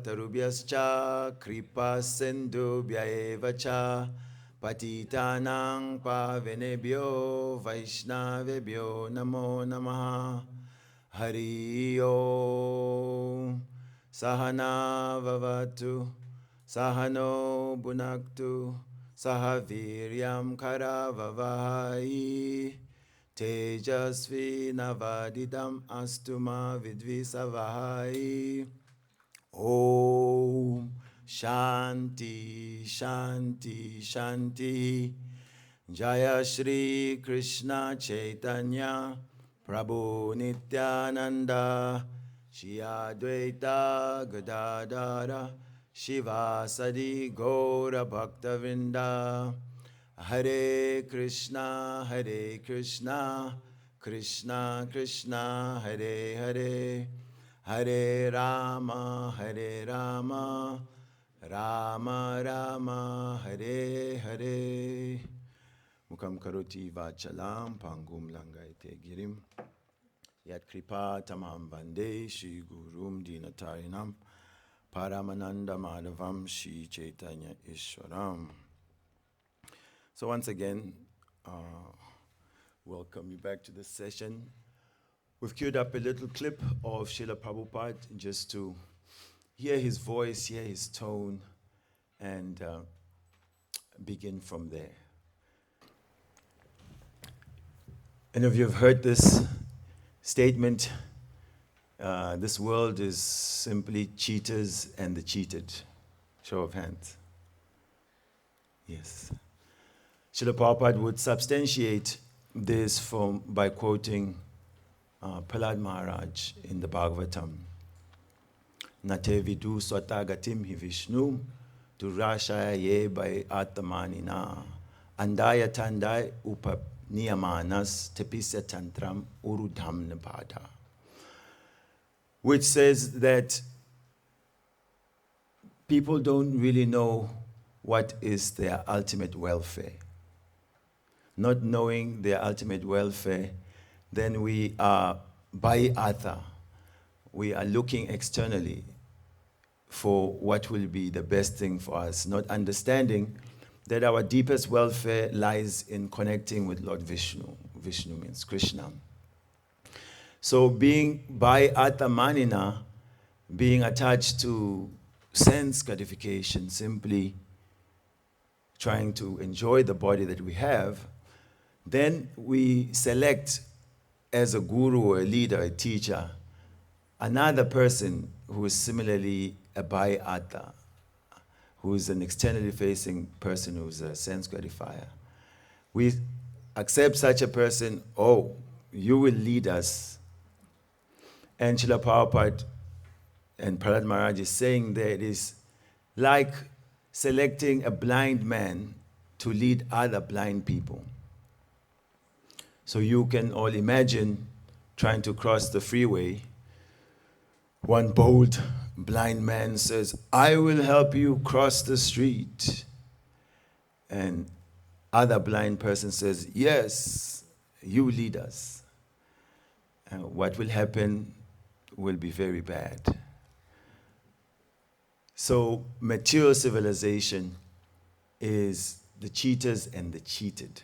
Tarubhyascha kripa sindhubhya eva cha patitanang pavinebhyo vaishnavebhyo namo namaha. Hari Om Sahana Vavatu Sahano Bhunaktu Sahaviryam Karavavahai Tejasvi Navadidam Astuma Vidvisavahai. Om Shanti Shanti Shanti. Jaya Shri Krishna Chaitanya Prabhu Nityananda Shri Advaita Gadadara Shivasadi Gaura Bhaktavinda. Hare Krishna Krishna Krishna Hare Hare, Hare Rama Rama Rama Hare Hare. Mukam karoti vachalam pangum langaite girim. Yat kripa tamam vande Shri Gurum Dinatarinam Paramananda Madhavam Shri Chaitanya Ishwaram. So once again, welcome you back to this session. We've queued up a little clip of Srila Prabhupada just to hear his voice, hear his tone, and begin from there. Any of you have heard this statement? This world is simply cheaters and the cheated. Show of hands. Yes. Srila Prabhupada would substantiate this by quoting Prahlad Maharaj in the Bhagavatam. Nate vidu swatagatim hi Vishnu durashaya ye by atamanina andaya tandai upapniyamanas tepisya tantram urudham nipada. Which says that people don't really know what is their ultimate welfare. Not knowing their ultimate welfare, then we are by artha. We are looking externally for what will be the best thing for us, not understanding that our deepest welfare lies in connecting with Lord Vishnu. Vishnu means Krishna. So being by artha manina, being attached to sense gratification, simply trying to enjoy the body that we have, then we select as a guru or a leader, a teacher, another person who is similarly a by artha, who is an externally facing person who is a sense gratifier. We accept such a person, oh, you will lead us. And Srila Prabhupada and Prahlad Maharaj is saying that it is like selecting a blind man to lead other blind people. So you can all imagine trying to cross the freeway. One bold blind man says, I will help you cross the street. And other blind person says, yes, you lead us. And what will happen will be very bad. So material civilization is the cheaters and the cheated.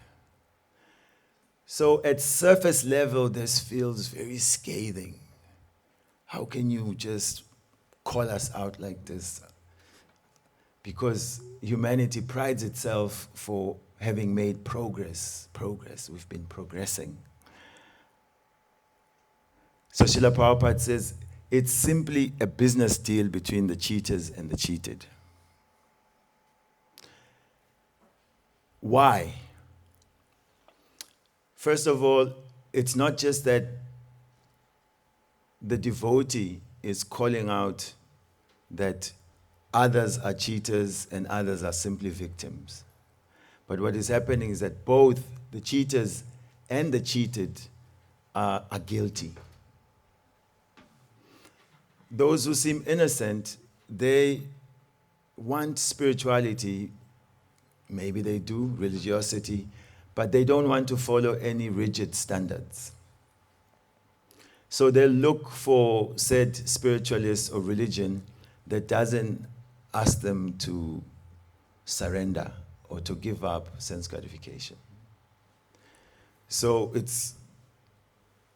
So at surface level, this feels very scathing. How can you just call us out like this? Because humanity prides itself for having made progress. We've been progressing. So Srila Prabhupada says, it's simply a business deal between the cheaters and the cheated. Why? First of all, it's not just that the devotee is calling out that others are cheaters and others are simply victims. But what is happening is that both the cheaters and the cheated are guilty. Those who seem innocent, they want spirituality, maybe they do, religiosity, but they don't want to follow any rigid standards. So they'll look for said spiritualist or religion that doesn't ask them to surrender or to give up sense gratification. So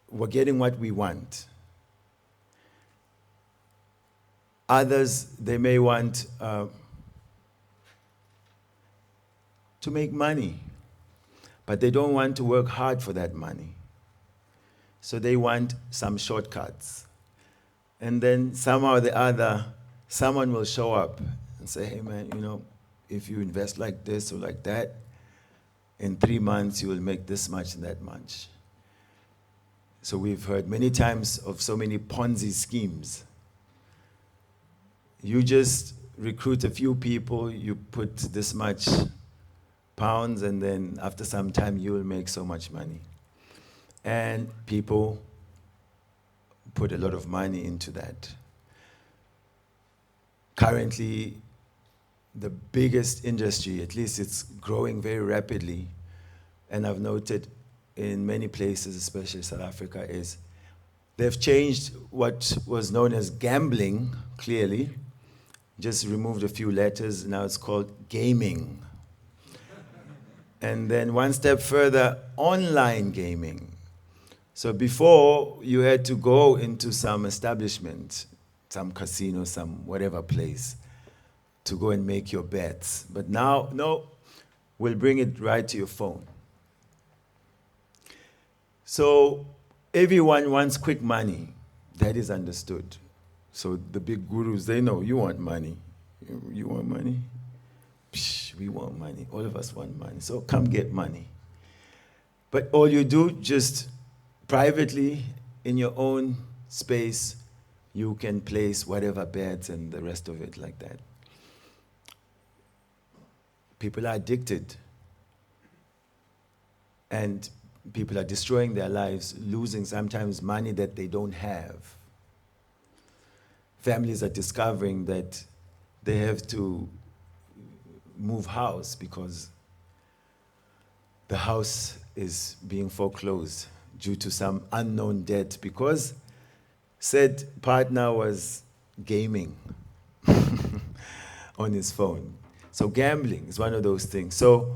we're getting what we want. Others, they may want to make money, but they don't want to work hard for that money. So they want some shortcuts. And then somehow or the other, someone will show up and say, hey man, if you invest like this or like that, in 3 months you will make this much and that much. So we've heard many times of so many Ponzi schemes. You just recruit a few people, you put this much pounds, and then after some time you will make so much money. And people put a lot of money into that. Currently, the biggest industry, at least it's growing very rapidly, and I've noted in many places, especially South Africa, is they've changed what was known as gambling, clearly, just removed a few letters, now it's called gaming. And then one step further, online gaming. So before, you had to go into some establishment, some casino, some whatever place, to go and make your bets. But now, no, we'll bring it right to your phone. So everyone wants quick money. That is understood. So the big gurus, they know, you want money. You want money? Psh, we want money. All of us want money. So come get money. But all you do, just privately, in your own space, you can place whatever bets and the rest of it like that. People are addicted. And people are destroying their lives, losing sometimes money that they don't have. Families are discovering that they have to move house because the house is being foreclosed due to some unknown debt because said partner was gaming on his phone. So gambling is one of those things. So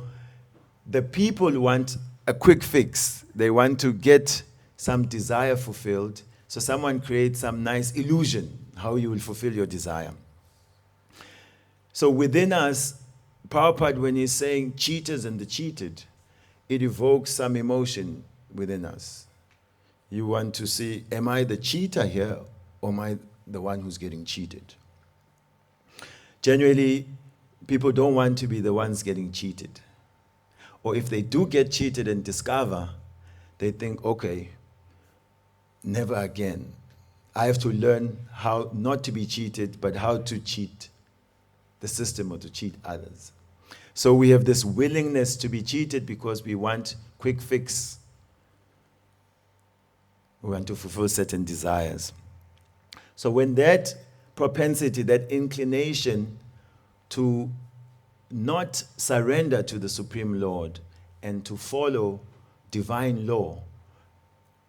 the people want a quick fix. They want to get some desire fulfilled. So someone creates some nice illusion how you will fulfill your desire. So within us, Prabhupada, when he's saying cheaters and the cheated, it evokes some emotion within us. You want to see, am I the cheater here, or am I the one who's getting cheated? Generally, people don't want to be the ones getting cheated. Or if they do get cheated and discover, they think, okay, never again. I have to learn how not to be cheated, but how to cheat the system or to cheat others. So we have this willingness to be cheated because we want quick fix. We want to fulfill certain desires. So when that propensity, that inclination to not surrender to the Supreme Lord and to follow divine law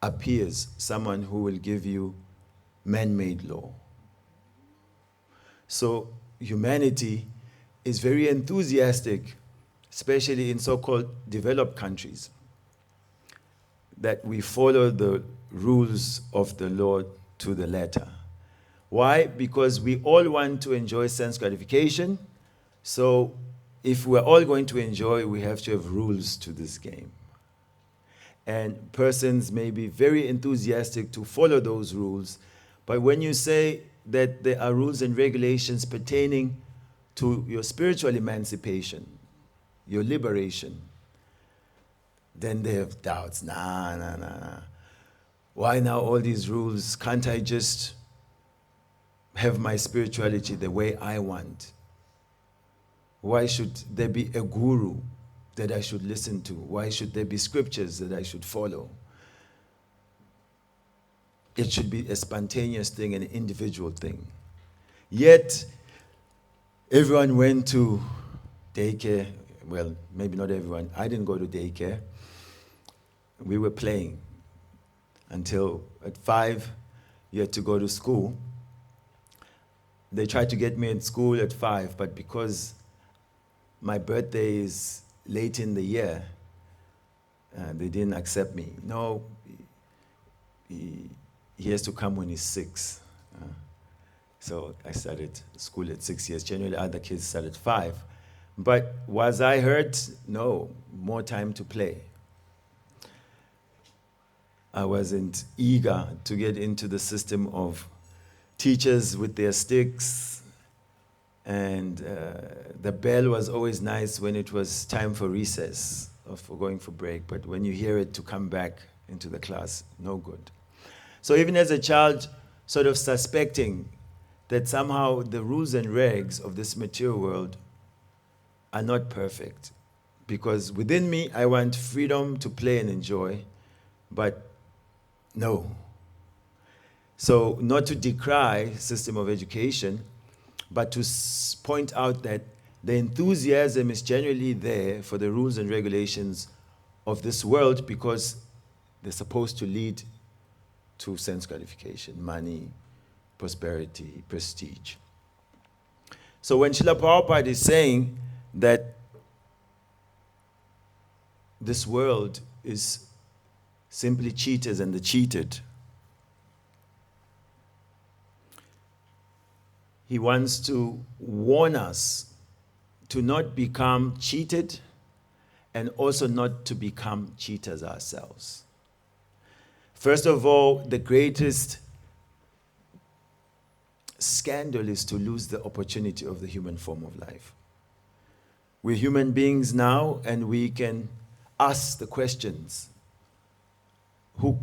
appears, someone who will give you man-made law. So humanity is very enthusiastic, especially in so-called developed countries, that we follow the rules of the Lord to the letter. Why? Because we all want to enjoy sense gratification. So if we're all going to enjoy, we have to have rules to this game. And persons may be very enthusiastic to follow those rules, but when you say that there are rules and regulations pertaining to your spiritual emancipation, your liberation, then they have doubts. Nah. Why now all these rules? Can't I just have my spirituality the way I want? Why should there be a guru that I should listen to? Why should there be scriptures that I should follow? It should be a spontaneous thing, an individual thing. Yet, everyone went to daycare. Well, maybe not everyone. I didn't go to daycare. We were playing until at 5, you had to go to school. they tried to get me in school at 5, but because my birthday is late in the year, they didn't accept me. No, he has to come when he's 6. So I started school at 6 years. Generally, other kids start at 5. But was I hurt? No, more time to play. I wasn't eager to get into the system of teachers with their sticks, and the bell was always nice when it was time for recess or for going for break, but when you hear it to come back into the class, no good. So even as a child, sort of suspecting that somehow the rules and regs of this material world are not perfect, because within me I want freedom to play and enjoy, but no. So not to decry system of education, but to point out that the enthusiasm is generally there for the rules and regulations of this world, because they're supposed to lead to sense gratification, money, prosperity, prestige. So when Srila Prabhupada is saying that this world is simply cheaters and the cheated, he wants to warn us to not become cheated and also not to become cheaters ourselves. First of all, the greatest scandal is to lose the opportunity of the human form of life. We're human beings now, and we can ask the questions. Who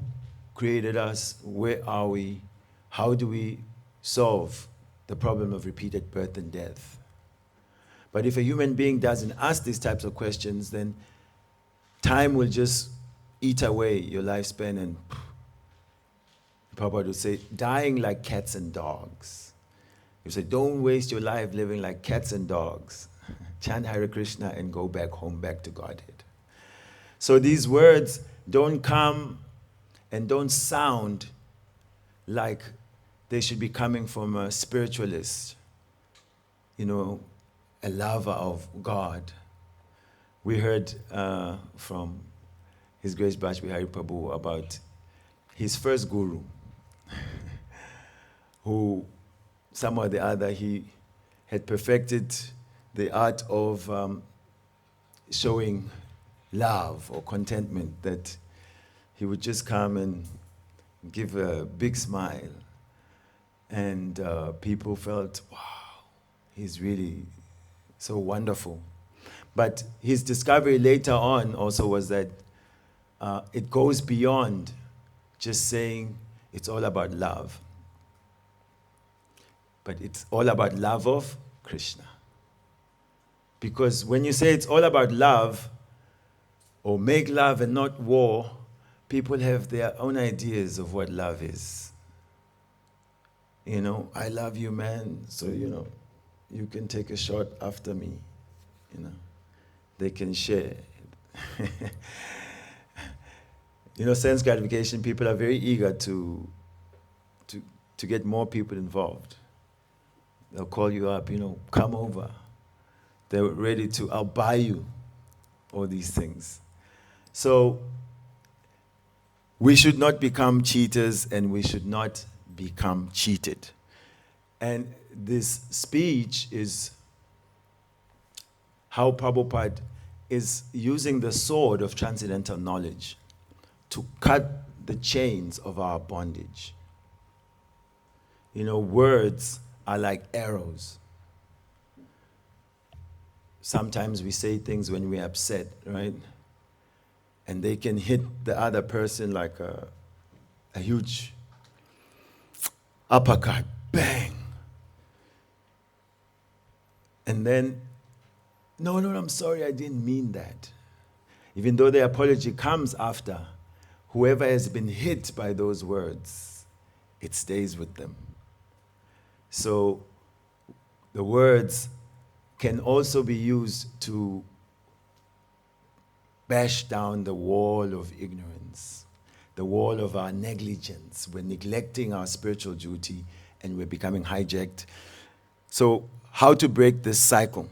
created us? Where are we? How do we solve the problem of repeated birth and death? But if a human being doesn't ask these types of questions, then time will just eat away your lifespan, and Prabhupada would say, dying like cats and dogs. He would say, don't waste your life living like cats and dogs. Chant Hare Krishna and go back home, back to Godhead. So these words don't come and don't sound like they should be coming from a spiritualist, a lover of God. We heard from His Grace Bhakti Hari Prabhu about his first guru, who somehow or the other he had perfected the art of showing love or contentment, that he would just come and give a big smile, and people felt, wow, he's really so wonderful. But his discovery later on also was that it goes beyond just saying it's all about love, but it's all about love of Krishna. Because when you say it's all about love, or make love and not war, people have their own ideas of what love is. I love you, man, so, you can take a shot after me. They can share. Sense gratification, people are very eager to get more people involved. They'll call you up, come over. They're ready to, I'll buy you, all these things. So we should not become cheaters, and we should not become cheated. And this speech is how Prabhupada is using the sword of transcendental knowledge to cut the chains of our bondage. Words are like arrows. Sometimes we say things when we're upset, right? And they can hit the other person like a huge uppercut, bang. And then, no, I'm sorry, I didn't mean that. Even though the apology comes after, whoever has been hit by those words, it stays with them. So the words can also be used to bash down the wall of ignorance, the wall of our negligence. We're neglecting our spiritual duty, and we're becoming hijacked So, how to break this cycle?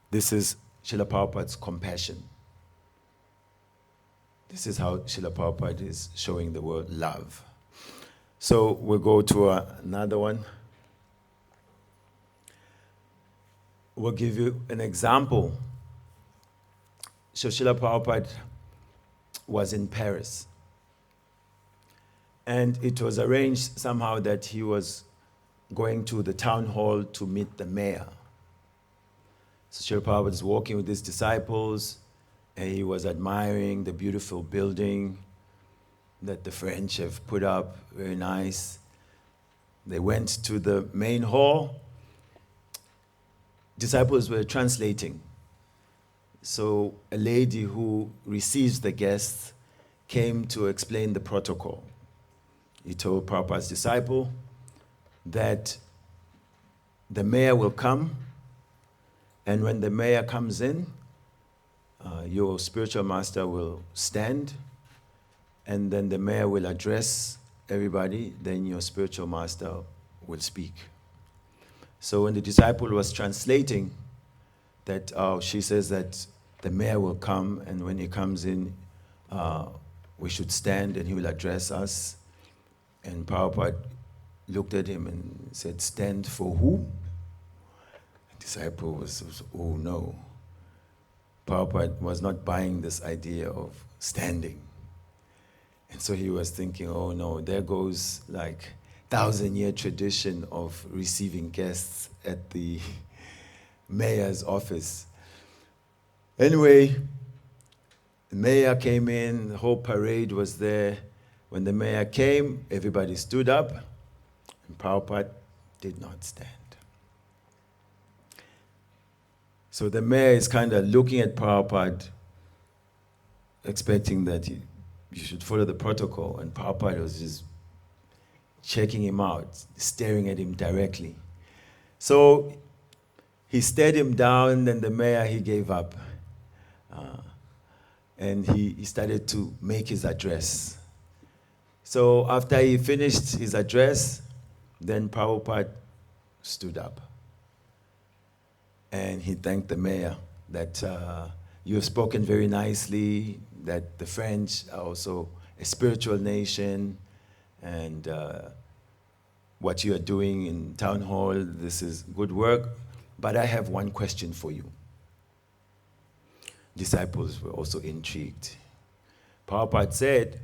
This is Srila Prabhupada's compassion. This is how Srila Prabhupada is showing the world love. So we'll go to another one. We'll give you an example. So Srila Prabhupada was in Paris. And it was arranged somehow that he was going to the town hall to meet the mayor. So Srila Prabhupada was walking with his disciples, and he was admiring the beautiful building that the French have put up, very nice. They went to the main hall. Disciples were translating. So a lady who receives the guests came to explain the protocol. He told Prabhupada's disciple that the mayor will come, and when the mayor comes in, your spiritual master will stand, and then the mayor will address everybody, then your spiritual master will speak. So when the disciple was translating, that she says that the mayor will come, and when he comes in, we should stand and he will address us. And Prabhupada looked at him and said, "Stand for who?" The disciple was, oh no. Prabhupada was not buying this idea of standing. And so he was thinking, oh no, there goes like 1,000-year tradition of receiving guests at the mayor's office. Anyway, the mayor came in, the whole parade was there. When the mayor came, everybody stood up, and Prabhupada did not stand. So the mayor is kind of looking at Prabhupada, expecting that you should follow the protocol, and Prabhupada was just checking him out, staring at him directly. So he stared him down, and the mayor, he gave up. And he started to make his address. So after he finished his address, then Prabhupada stood up. And he thanked the mayor that you have spoken very nicely, that the French are also a spiritual nation, and what you are doing in town hall, this is good work. But I have one question for you. Disciples were also intrigued. Prabhupada said,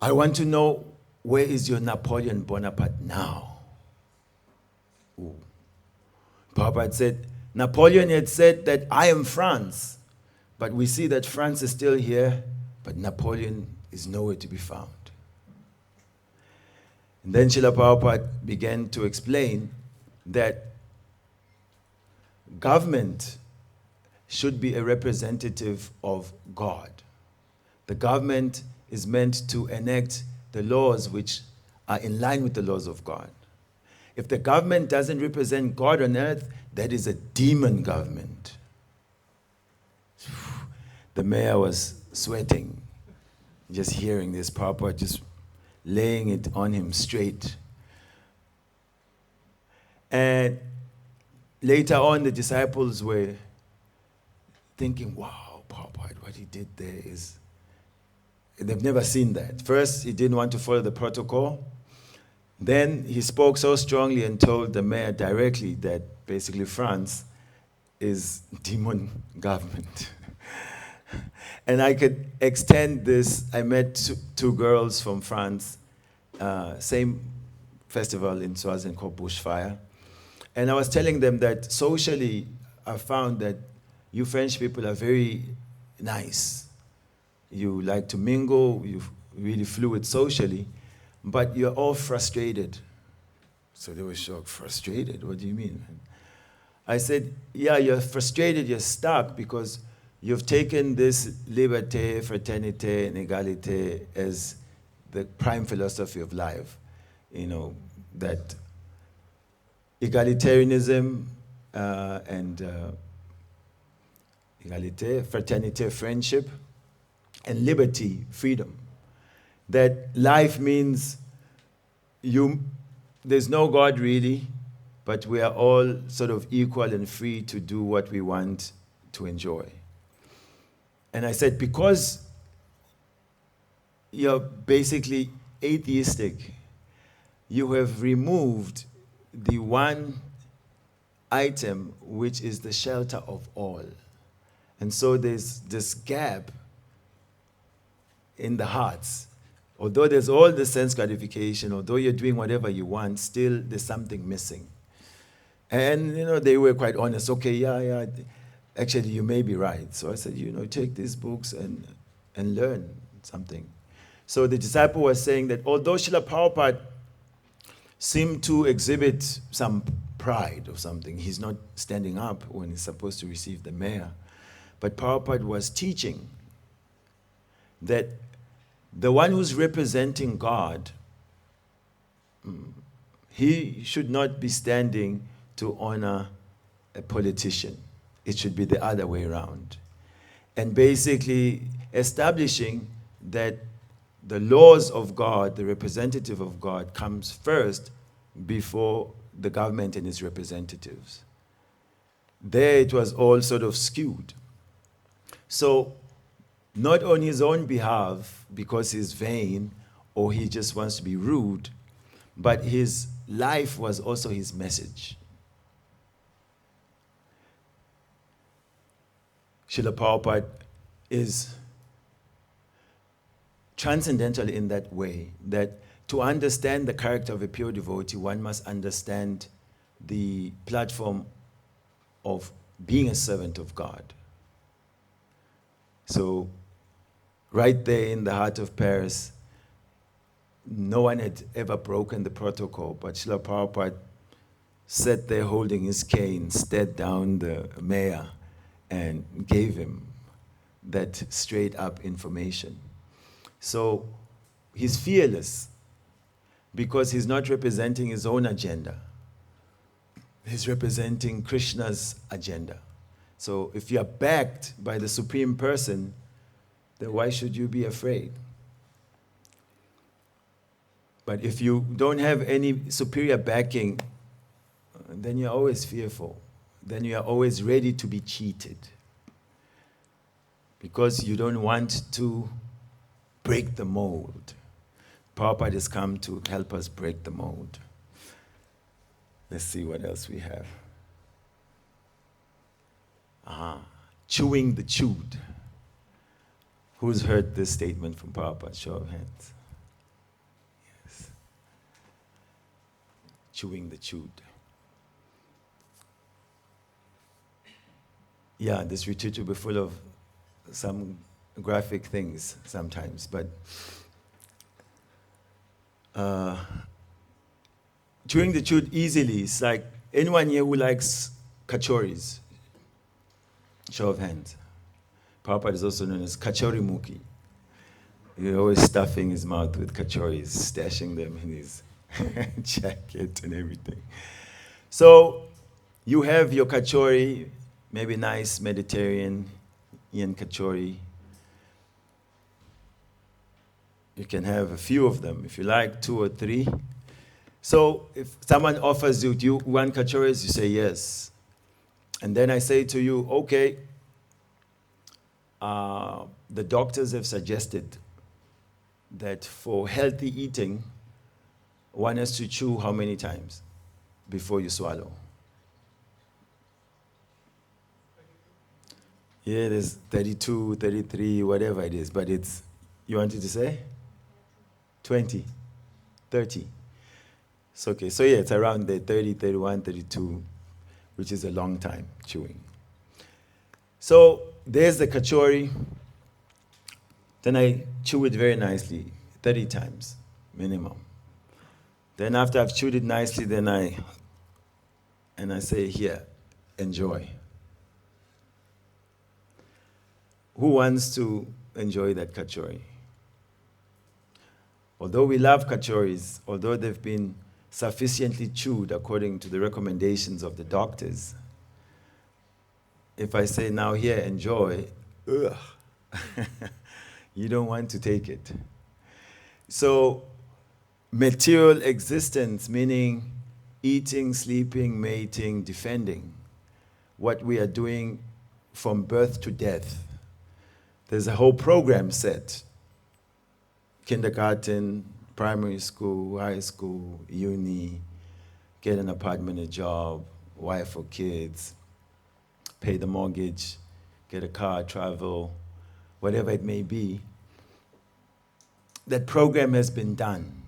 I want to know, where is your Napoleon Bonaparte now? Ooh. Prabhupada said, Napoleon had said that I am France, but we see that France is still here, but Napoleon is nowhere to be found. And then Srila Prabhupada began to explain that government should be a representative of God. The government is meant to enact the laws which are in line with the laws of God. If the government doesn't represent God on earth, that is a demon government. The mayor was sweating, just hearing this. Prabhupada just laying it on him straight. And later on, the disciples were thinking, wow, Prabhupada, what he did there is, they've never seen that. First, he didn't want to follow the protocol. Then he spoke so strongly and told the mayor directly that basically France is demon government. And I could extend this. I met two girls from France, same festival in Swaziland called Bushfire. And I was telling them that socially, I found that you French people are very nice. You like to mingle, you're really fluid socially, but you're all frustrated. So they were shocked. Frustrated? What do you mean? I said, yeah, you're frustrated, you're stuck because you've taken this liberté, fraternité, and égalité as the prime philosophy of life. You know, that egalitarianism and égalité, fraternité, friendship, and liberty, freedom. That life means there's no God really, but we are all sort of equal and free to do what we want to enjoy. And I said, because you're basically atheistic, you have removed the one item which is the shelter of all. And so there's this gap in the hearts. Although there's all the sense gratification, although you're doing whatever you want, still there's something missing. And, they were quite honest. Okay, yeah, actually you may be right. So I said, take these books and learn something. So the disciple was saying that although Srila Prabhupada seemed to exhibit some pride or something, he's not standing up when he's supposed to receive the mayor, but Prabhupada was teaching that the one who's representing God, he should not be standing to honor a politician. It should be the other way around. And basically establishing that the laws of God, the representative of God, comes first before the government and its representatives. There it was all sort of skewed. So not on his own behalf, because he's vain or he just wants to be rude, but his life was also his message. Srila Prabhupada is transcendental in that way, that to understand the character of a pure devotee, one must understand the platform of being a servant of God. So, right there in the heart of Paris, no one had ever broken the protocol, but Srila Prabhupada sat there holding his cane, stared down the mayor, and gave him that straight up information. So he's fearless because he's not representing his own agenda. He's representing Krishna's agenda. So if you're backed by the Supreme Person, then why should you be afraid? But if you don't have any superior backing, then you're always fearful. Then you are always ready to be cheated. Because you don't want to break the mold. Prabhupada has come to help us break the mold. Let's see what else we have. Chewing the chewed. Who's heard this statement from Prabhupada? Show of hands. Yes. Chewing the chewed. Yeah, this retreat will be full of some graphic things sometimes, but chewing the chewed easily is like anyone here who likes kachoris. Show of hands. Prabhupada is also known as kachori mukhi. He's always stuffing his mouth with kachoris, stashing them in his jacket and everything. So you have your kachori, maybe nice Mediterranean kachori. You can have a few of them if you like, 2 or 3. So if someone offers you, do you want kachoris? You say yes. And then I say to you, okay, the doctors have suggested that for healthy eating, one has to chew how many times before you swallow? Yeah, there's 32, 33, whatever it is, but it's, you wanted to say? 20, 30. It's okay, so yeah, it's around the 30, 31, 32, which is a long time chewing. So there's the kachori. Then I chew it very nicely, 30 times minimum. Then after I've chewed it nicely, then I say, here, enjoy. Who wants to enjoy that kachori? Although we love kachoris, although they've been sufficiently chewed according to the recommendations of the doctors, if I say, now here, enjoy, you don't want to take it. So material existence, meaning eating, sleeping, mating, defending, what we are doing from birth to death. There's a whole program set. Kindergarten, primary school, high school, uni, get an apartment, a job, wife or kids, pay the mortgage, get a car, travel, whatever it may be. That program has been done.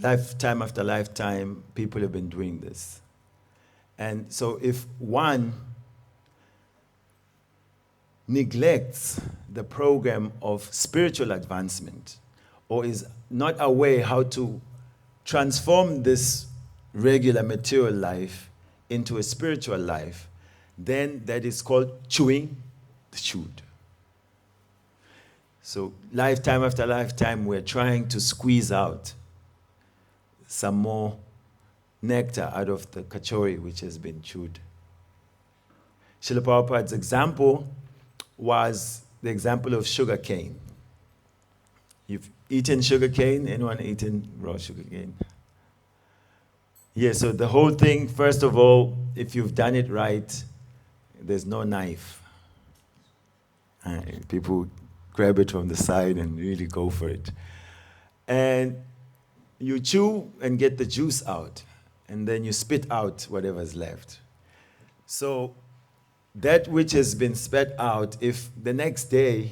Lifetime after lifetime, people have been doing this. And so if one neglects the program of spiritual advancement, or is not aware how to transform this regular material life into a spiritual life, then that is called chewing the chewed. So lifetime after lifetime, we're trying to squeeze out some more nectar out of the kachori which has been chewed. Srila Prabhupada's example was the example of sugar cane. You've eaten sugar cane? Anyone eaten raw sugar cane? Yeah, so the whole thing, first of all, if you've done it right, there's no knife. People grab it from the side and really go for it. And you chew and get the juice out, and then you spit out whatever's left. So that which has been spat out, if the next day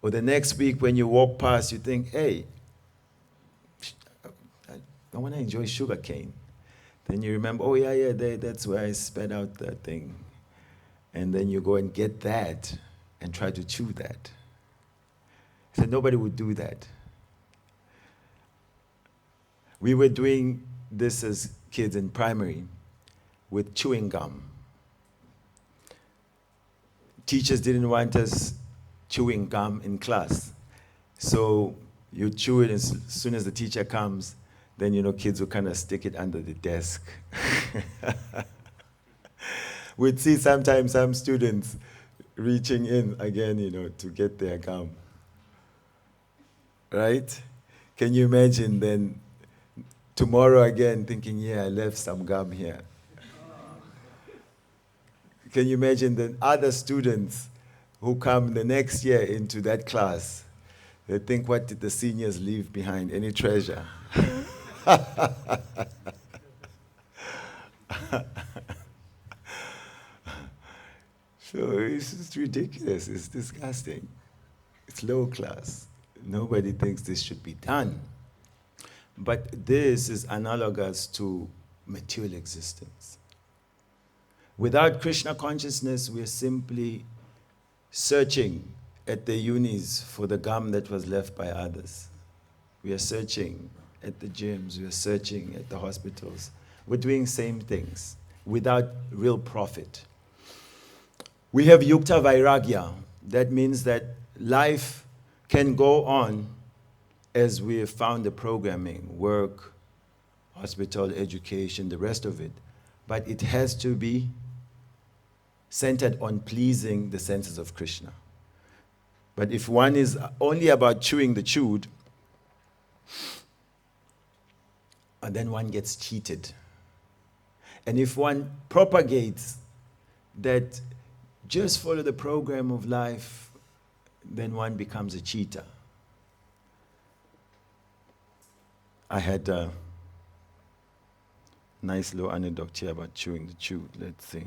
or the next week when you walk past, you think, hey, I want to enjoy sugar cane. Then you remember, oh yeah, that's where I spat out that thing. And then you go and get that and try to chew that. So nobody would do that. We were doing this as kids in primary with chewing gum. Teachers didn't want us chewing gum in class. So you chew it, and as soon as the teacher comes, then kids will kind of stick it under the desk. We'd see sometimes some students reaching in again, to get their gum. Right? Can you imagine then tomorrow again thinking, yeah, I left some gum here. Can you imagine the other students who come the next year into that class? They think, what did the seniors leave behind? Any treasure? So it's just ridiculous. It's disgusting. It's low class. Nobody thinks this should be done. But this is analogous to material existence. Without Krishna consciousness, we are simply searching at the unis for the gum that was left by others. We are searching at the gyms. We are searching at the hospitals. We're doing same things without real profit. We have yukta vairagya. That means that life can go on as we have found the programming, work, hospital, education, the rest of it. But it has to be centered on pleasing the senses of Krishna. But if one is only about chewing the chewed, and then one gets cheated. And if one propagates that just follow the program of life, then one becomes a cheater. I had a nice little anecdote here about chewing the chewed. Let's see.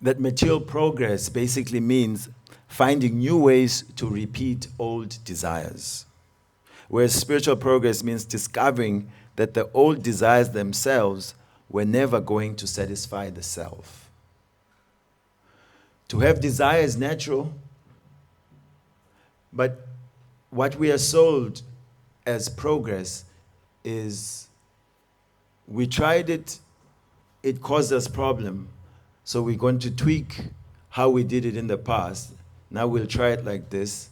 That material progress basically means finding new ways to repeat old desires. Whereas spiritual progress means discovering that the old desires themselves were never going to satisfy the self. To have desire is natural, but what we are sold as progress is we tried it, it caused us problem, so we're going to tweak how we did it in the past. Now we'll try it like this,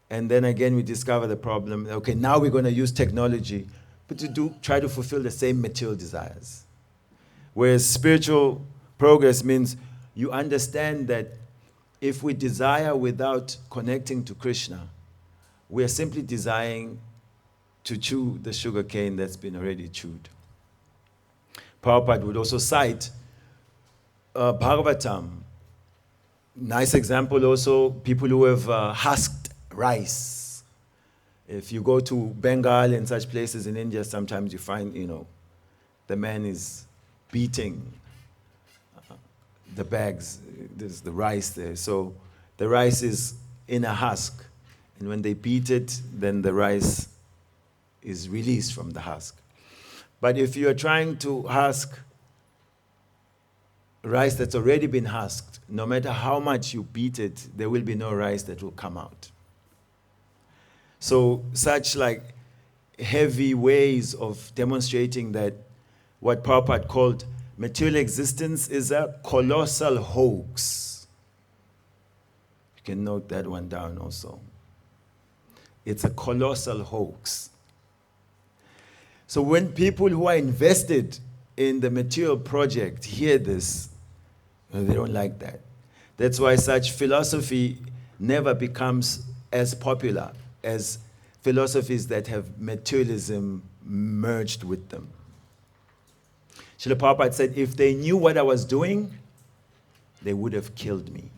and then again we discover the problem. Okay, now we're going to use technology, but to try to fulfill the same material desires. Whereas spiritual progress means you understand that if we desire without connecting to Krishna, we are simply desiring to chew the sugar cane that's been already chewed. Prabhupada would also cite Bhagavatam. Nice example also, people who have husked rice. If you go to Bengal and such places in India, sometimes you find, the man is beating the bags. There's the rice there. So the rice is in a husk. And when they beat it, then the rice is released from the husk. But if you are trying to husk rice that's already been husked, no matter how much you beat it, there will be no rice that will come out. So such like heavy ways of demonstrating that what Prabhupada called material existence is a colossal hoax. You can note that one down also. It's a colossal hoax. So when people who are invested in the material project hear this, they don't like that. That's why such philosophy never becomes as popular as philosophies that have materialism merged with them. Srila Prabhupada said, if they knew what I was doing, they would have killed me.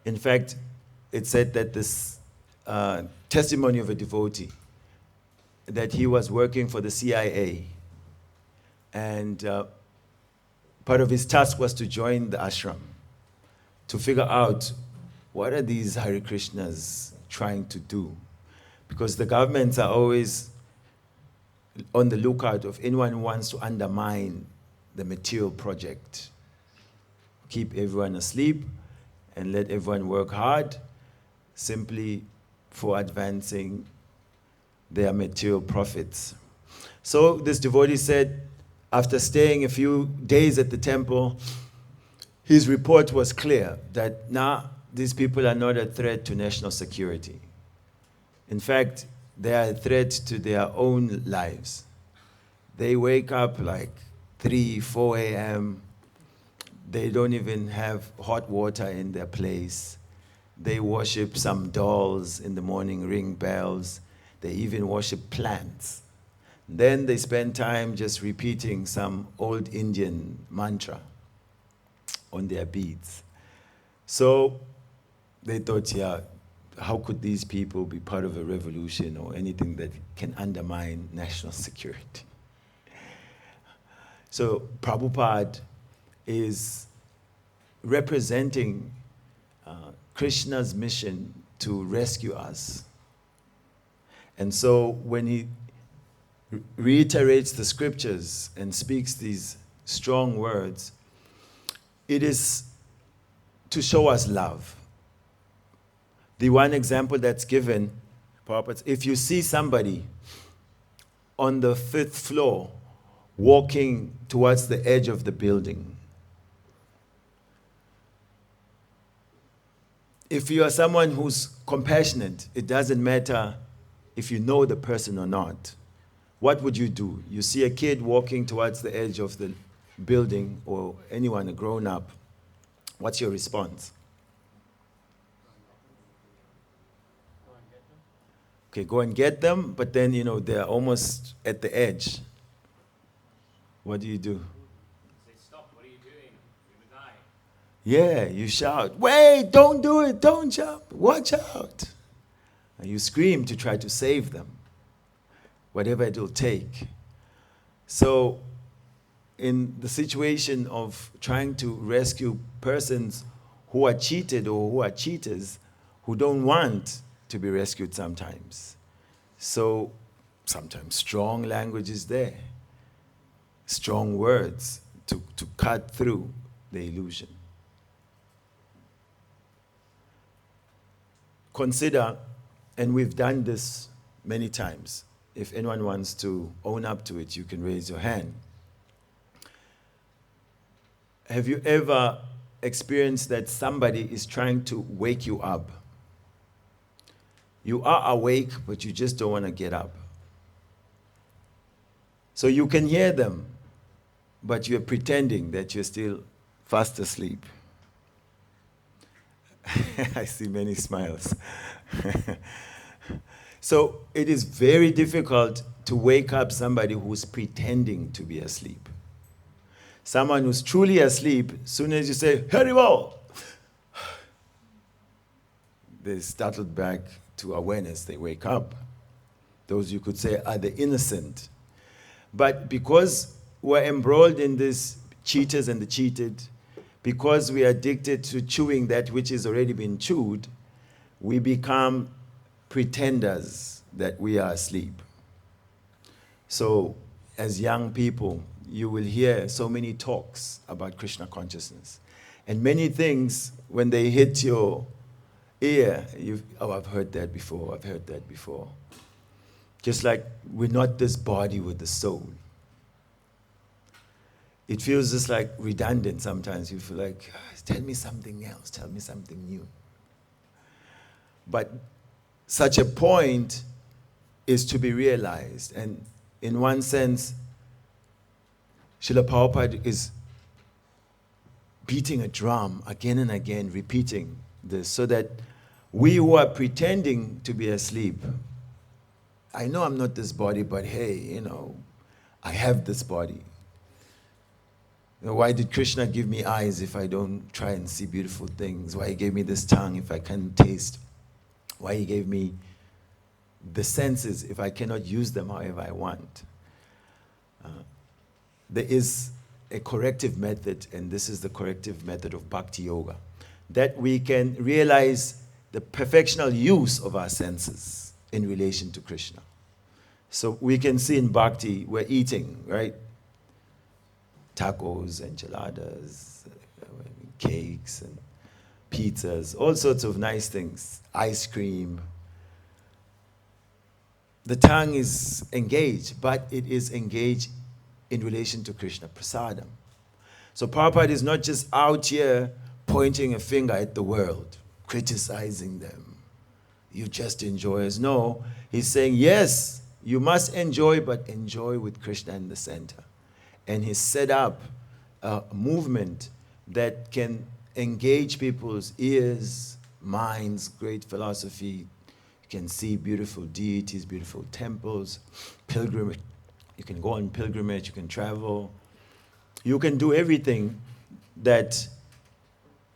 In fact, it said that this testimony of a devotee, that he was working for the CIA, and part of his task was to join the ashram, to figure out what are these Hare Krishnas trying to do. Because the governments are always on the lookout of anyone who wants to undermine the material project. Keep everyone asleep and let everyone work hard simply for advancing their material profits. So this devotee said, after staying a few days at the temple, his report was clear that now these people are not a threat to national security. In fact, they are a threat to their own lives. They wake up like 3, 4 a.m. They don't even have hot water in their place. They worship some dolls in the morning, ring bells. They even worship plants. Then they spend time just repeating some old Indian mantra on their beads. So they thought, how could these people be part of a revolution or anything that can undermine national security? So Prabhupada is representing Krishna's mission to rescue us. And so when he reiterates the scriptures and speaks these strong words, it is to show us love. The one example that's given, if you see somebody on the 5th floor walking towards the edge of the building, if you are someone who's compassionate, it doesn't matter if you know the person or not. What would you do? You see a kid walking towards the edge of the building, or anyone, a grown-up. What's your response? Okay, go and get them, but then, they're almost at the edge. What do you do? Say, stop, what are you doing? You're gonna die. Yeah, you shout, wait, don't do it, don't jump, watch out. And you scream to try to save them, whatever it will take. So, in the situation of trying to rescue persons who are cheated or who are cheaters, who don't want to be rescued sometimes. So, sometimes strong language is there. Strong words to cut through the illusion. Consider, and we've done this many times. If anyone wants to own up to it, you can raise your hand. Have you ever experienced that somebody is trying to wake you up? You are awake, but you just don't want to get up. So you can hear them, but you're pretending that you're still fast asleep. I see many smiles. So it is very difficult to wake up somebody who's pretending to be asleep. Someone who's truly asleep, as soon as you say, Haribol, they're startled back to awareness, they wake up. Those you could say are the innocent. But because we're embroiled in this cheaters and the cheated, because we are addicted to chewing that which has already been chewed, we become pretenders that we are asleep. So as young people, you will hear so many talks about Krishna consciousness. And many things, when they hit your ear, I've heard that before, I've heard that before. Just like we're not this body with the soul. It feels just like redundant sometimes. You feel like, tell me something else, tell me something new. But such a point is to be realized. And in one sense, Srila Prabhupada is beating a drum again and again, repeating this, so that we who are pretending to be asleep, I know I'm not this body, but hey, I have this body. Why did Krishna give me eyes if I don't try and see beautiful things? Why he gave me this tongue if I can't taste? Why he gave me the senses if I cannot use them however I want? There is a corrective method, and this is the corrective method of Bhakti Yoga, that we can realize the perfectional use of our senses in relation to Krishna. So we can see in Bhakti, we're eating, right? Tacos, enchiladas, cakes, and pizzas, all sorts of nice things, ice cream. The tongue is engaged, but it is engaged in relation to Krishna, prasadam. So Prabhupada is not just out here pointing a finger at the world, criticizing them. You just enjoyers. No, he's saying, yes, you must enjoy, but enjoy with Krishna in the center. And he's set up a movement that can engage people's ears, minds, great philosophy. You can see beautiful deities, beautiful temples, pilgrimage. You can go on pilgrimage, you can travel. You can do everything that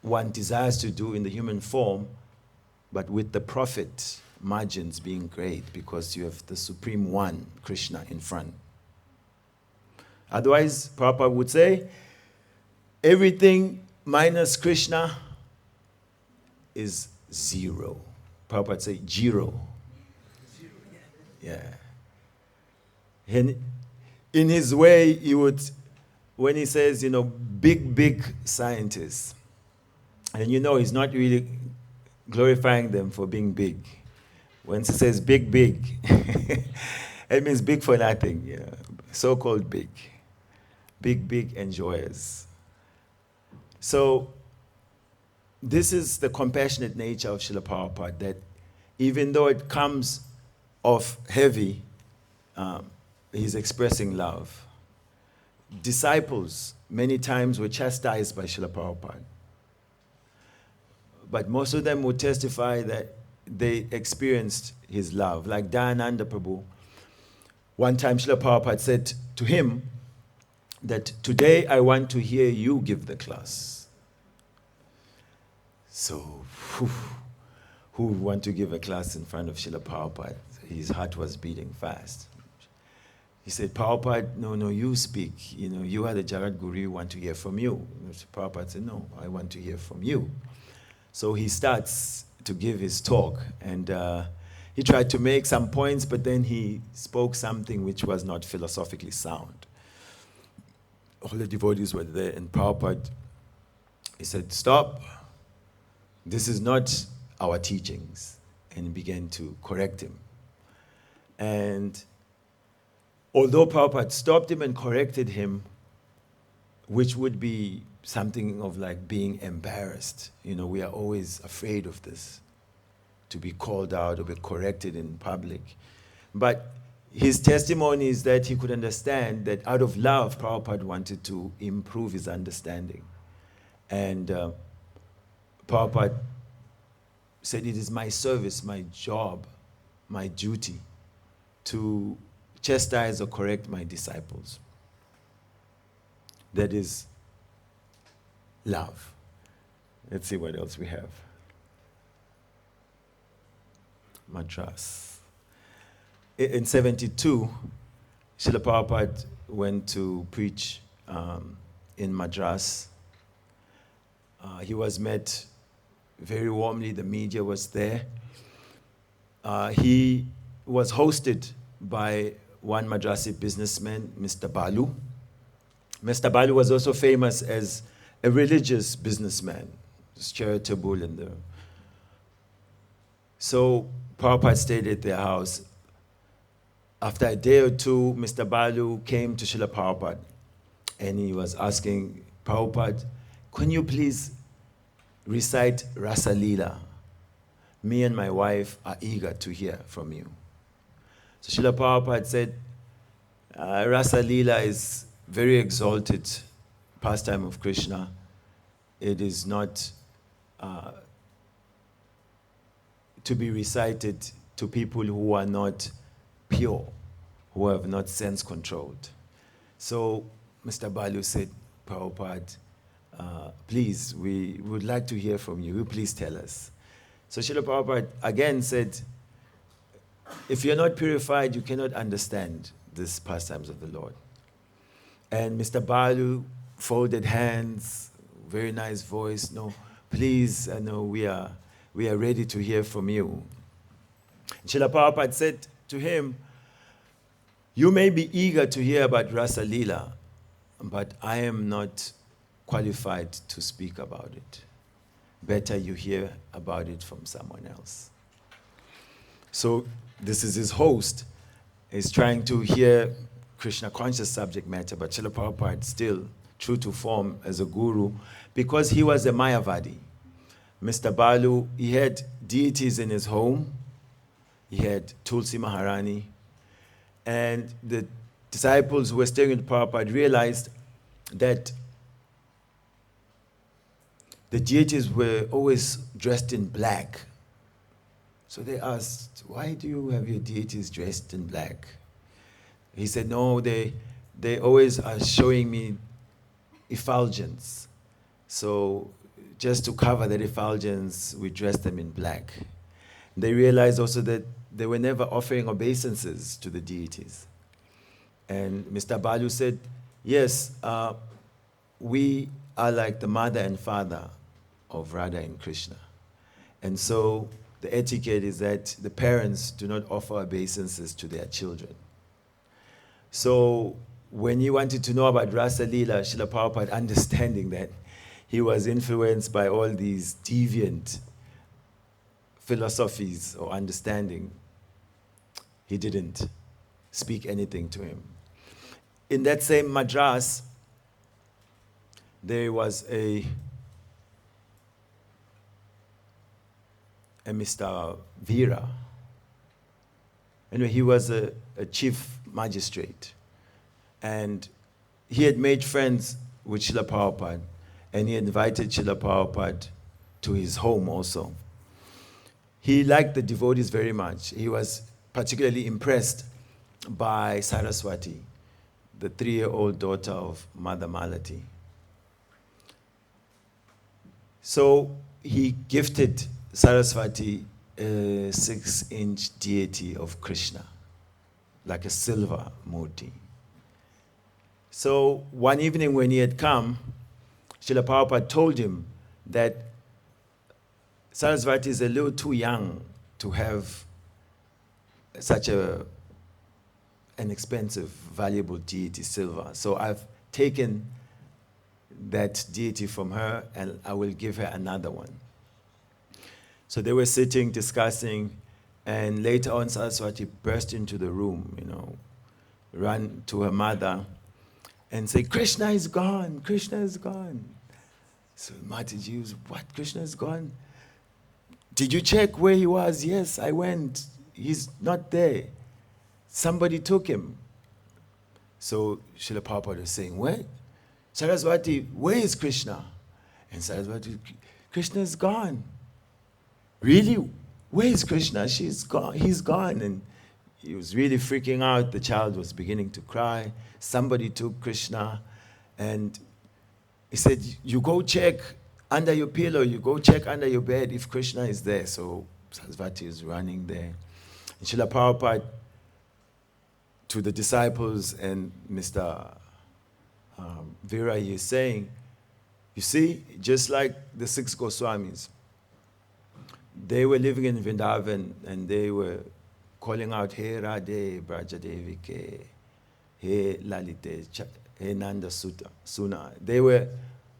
one desires to do in the human form, but with the profit margins being great because you have the Supreme One, Krishna, in front. Otherwise, Prabhupada would say, everything minus Krishna is zero. Prabhupada would say, zero. Yeah. And in his way, he would, when he says, big scientists, and he's not really glorifying them for being big. When he says big, it means big for nothing, so-called big. Big enjoyers. So this is the compassionate nature of Srila Prabhupada, that even though it comes off heavy, he's expressing love. Disciples many times were chastised by Srila Prabhupada. But most of them would testify that they experienced his love. Like Dayananda Prabhu, one time Srila Prabhupada said to him that today I want to hear you give the class. So, who would want to give a class in front of Srila Prabhupada? His heart was beating fast. He said, Prabhupada, no, you speak. You are the Jagat Guru, you want to hear from you. Prabhupada said, no, I want to hear from you. So he starts to give his talk, and he tried to make some points, but then he spoke something which was not philosophically sound. All the devotees were there, and Prabhupada, he said, stop. This is not our teachings. And he began to correct him. And although Prabhupada stopped him and corrected him, which would be something of like being embarrassed. We are always afraid of this, to be called out or be corrected in public. But his testimony is that he could understand that out of love, Prabhupada wanted to improve his understanding. And Prabhupada said, it is my service, my job, my duty to chastise or correct my disciples. That is love. Let's see what else we have. Madras. In 72, Srila Prabhupada went to preach in Madras. He was met very warmly. The media was there. He was hosted by one Madrasi businessman, Mr. Balu. Mr. Balu was also famous as a religious businessman. He was charitable and so Prabhupada stayed at their house. After a day or two, Mr. Balu came to Srila Prabhupada and he was asking Prabhupada, can you please recite Rasa Leela? Me and my wife are eager to hear from you. So Srila Prabhupada said, Rasa Leela is very exalted pastime of Krishna. It is not to be recited to people who are not pure, who have not sense controlled. So Mr. Balu said, Prabhupada, please, we would like to hear from you. Will you please tell us? So Srila Prabhupada again said, if you're not purified, you cannot understand these pastimes of the Lord. And Mr. Balu folded hands, very nice voice. No, please, no, we are ready to hear from you. Srila Prabhupada said to him, you may be eager to hear about Rasa Leela, but I am not qualified to speak about it. Better you hear about it from someone else. So this is his host. He's trying to hear Krishna conscious subject matter, but Srila Prabhupada still true to form as a guru because he was a Mayavadi. Mr. Balu, he had deities in his home. He had Tulsi Maharani. And the disciples who were staying with Prabhupada realized that the deities were always dressed in black. So they asked, why do you have your deities dressed in black? He said, no, they always are showing me effulgence. So just to cover that effulgence, we dress them in black. They realized also that they were never offering obeisances to the deities. And Mr. Balu said, yes, we are like the mother and father of Radha and Krishna. And so the etiquette is that the parents do not offer obeisances to their children. So when he wanted to know about Rasa Leela, Srila Prabhupada, understanding that he was influenced by all these deviant philosophies or understanding, he didn't speak anything to him. In that same Madras, there was a Mr. Veera. Anyway, he was a chief magistrate. And he had made friends with Srila Prabhupada, and he invited Srila Prabhupada to his home also. He liked the devotees very much. He was particularly impressed by Saraswati, the 3-year-old daughter of Mother Malati. So he gifted Saraswati a 6-inch deity of Krishna, like a silver murti. So one evening when he had come, Srila Prabhupada told him that Saraswati is a little too young to have such an expensive, valuable deity, silver. So I've taken that deity from her and I will give her another one. So they were sitting, discussing, and later on Saraswati burst into the room, ran to her mother and said, Krishna is gone, Krishna is gone. So Mataji was, what, Krishna is gone? Did you check where he was? Yes, I went. He's not there. Somebody took him. So Srila Prabhupada was saying, what? Saraswati, where is Krishna? And Saraswati, Krishna is gone. really, where is Krishna? She's gone. He's gone. And he was really freaking out. The child was beginning to cry. Somebody took Krishna, and he said, you go check under your pillow, you go check under your bed if Krishna is there. So Sarasvati is running there. And Srila Prabhupada, to the disciples and Mr. Vera, he is saying, you see, just like the 6 Goswamis, they were living in Vrindavan and they were calling out, He Radhe Brajadevike, He Lalite, He Nanda Suna. They were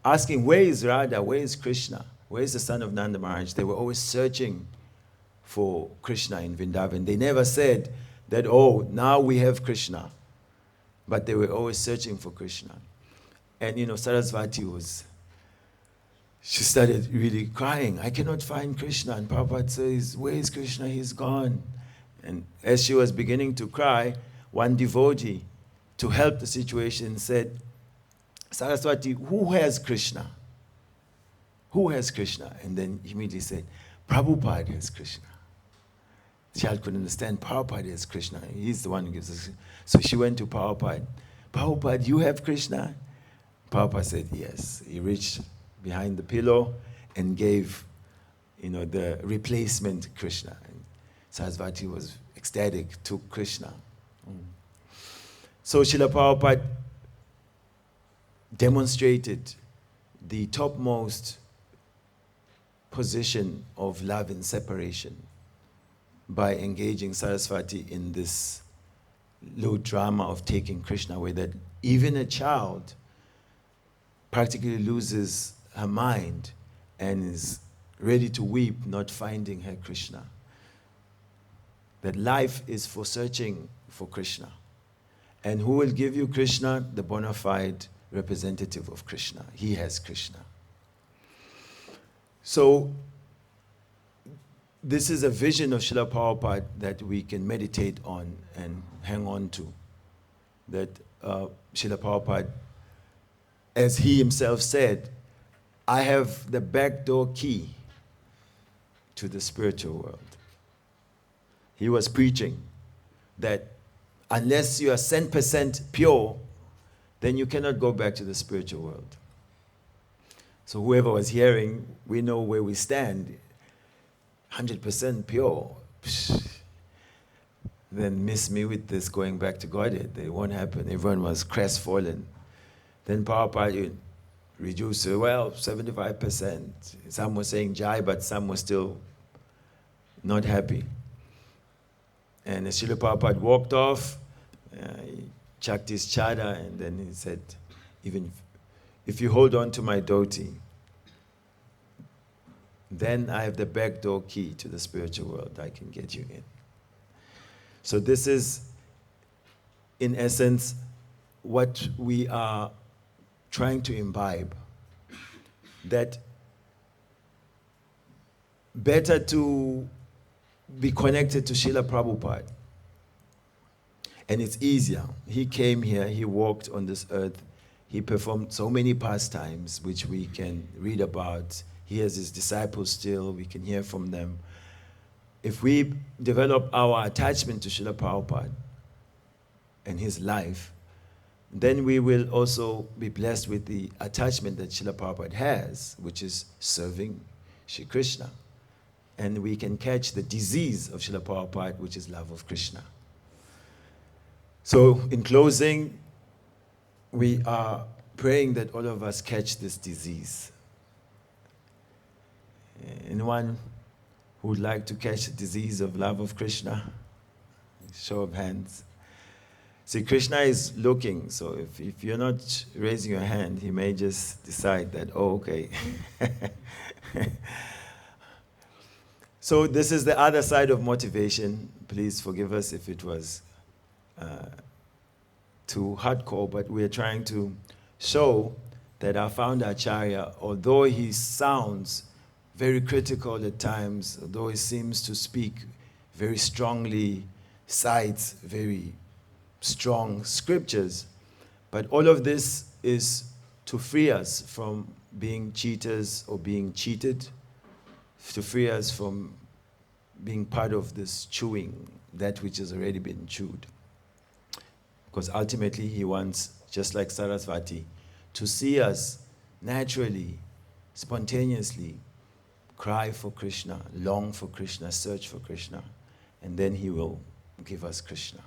asking, where is Radha? Where is Krishna? Where is the son of Nanda Maharaj? They were always searching for Krishna in Vrindavan. They never said that, oh, now we have Krishna. But they were always searching for Krishna. And Sarasvati she started really crying. I cannot find Krishna. And Prabhupada says, where is Krishna? He's gone. And as she was beginning to cry, one devotee, to help the situation, said, Saraswati, who has Krishna? Who has Krishna? And then he immediately said, Prabhupada has Krishna. The child couldn't understand. Prabhupada has Krishna. He's the one who gives us. So she went to Prabhupada. Prabhupada, you have Krishna? Prabhupada said, yes. He reached behind the pillow and gave, the replacement Krishna. And Sarasvati was ecstatic, took Krishna. So Srila Prabhupada demonstrated the topmost position of love and separation by engaging Sarasvati in this low drama of taking Krishna away, that even a child practically loses her mind and is ready to weep not finding her Krishna. That life is for searching for Krishna. And who will give you Krishna? The bona fide representative of Krishna. He has Krishna. So, this is a vision of Srila Prabhupada that we can meditate on and hang on to. That Srila Prabhupada, as he himself said, I have the back door key to the spiritual world. He was preaching that unless you are 10% pure, then you cannot go back to the spiritual world. So whoever was hearing, we know where we stand. 100% pure. Then miss me with this going back to Godhead. It won't happen. Everyone was crestfallen. Then Prabhupada reduced to, 75%. Some were saying Jai, but some were still not happy. And as Srila Prabhupada walked off, he chucked his chada, and then he said, even if you hold on to my dhoti, then I have the back door key to the spiritual world. I can get you in. So this is, in essence, what we are trying to imbibe. That better to be connected to Srila Prabhupada. And it's easier. He came here, he walked on this earth, he performed so many pastimes which we can read about. He has his disciples still, we can hear from them. If we develop our attachment to Srila Prabhupada and his life, then we will also be blessed with the attachment that Srila Prabhupada has, which is serving Shri Krishna. And we can catch the disease of Srila Prabhupada, which is love of Krishna. So, in closing, we are praying that all of us catch this disease. Anyone who would like to catch the disease of love of Krishna? Show of hands. See, Krishna is looking, so if you're not raising your hand, he may just decide that, oh, okay. So this is the other side of motivation. Please forgive us if it was too hardcore, but we are trying to show that our founder Acharya, although he sounds very critical at times, although he seems to speak very strongly, cites very strong scriptures, but all of this is to free us from being cheaters or being cheated, to free us from being part of this chewing, that which has already been chewed. Because ultimately he wants, just like Saraswati, to see us naturally, spontaneously cry for Krishna, long for Krishna, search for Krishna, and then he will give us Krishna.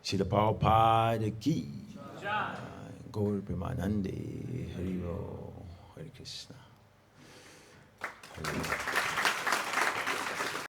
Srila Prabhupada ki Jai. Gaur Premanande Hari Bo, Hare Krishna. Hare